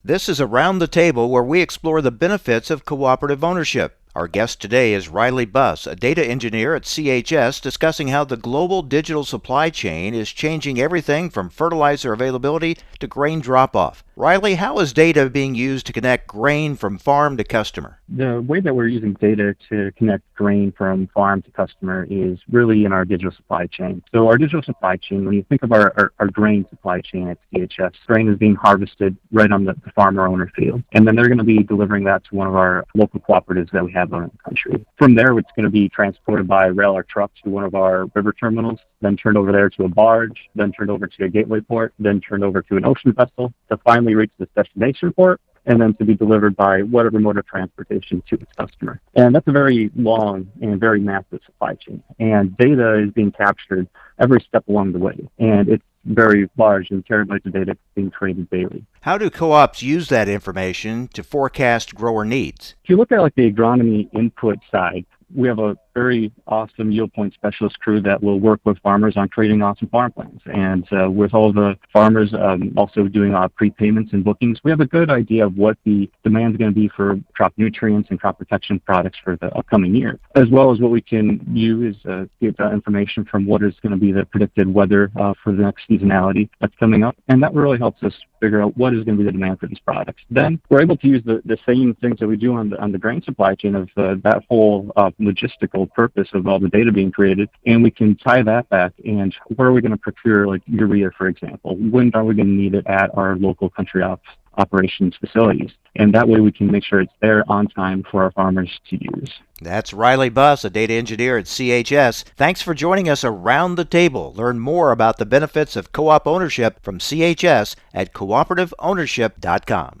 This is Around the Table, where we explore the benefits of cooperative ownership. Our guest today is Riley Buss, a data engineer at CHS, discussing how the global digital supply chain is changing everything from fertilizer availability to grain drop-off. Riley, how is data being used to connect grain from farm to customer? The way that we're using data to connect grain from farm to customer is really in our digital supply chain. So our digital supply chain, when you think of our grain supply chain at CHS, grain is being harvested right on the farmer owner field. And then they're going to be delivering that to one of our local cooperatives that we have around the country. From there, it's going to be transported by rail or truck to one of our river terminals, then turned over there to a barge, then turned over to a gateway port, then turned over to an ocean vessel to finally reach the destination port, and then to be delivered by whatever mode of transportation to its customer. And that's a very long and very massive supply chain. And data is being captured every step along the way. And it's very large, and terabytes of data being created daily. How do co-ops use that information to forecast grower needs? If you look at the agronomy input side, we have a very awesome yield point specialist crew that will work with farmers on creating awesome farm plans. And with all the farmers also doing prepayments and bookings, we have a good idea of what the demand is going to be for crop nutrients and crop protection products for the upcoming year, as well as what we can use get information from what is going to be the predicted weather for the next seasonality that's coming up. And that really helps us figure out what is going to be the demand for these products. Then we're able to use the same things that we do on the grain supply chain of that whole logistical purpose of all the data being created, and we can tie that back. And where are we going to procure urea, for example? When are we going to need it at our local country operations facilities? And that way we can make sure it's there on time for our farmers to use. That's Riley Buss, a data engineer at CHS. Thanks for joining us around the table. Learn more about the benefits of co-op ownership from CHS at cooperativeownership.com.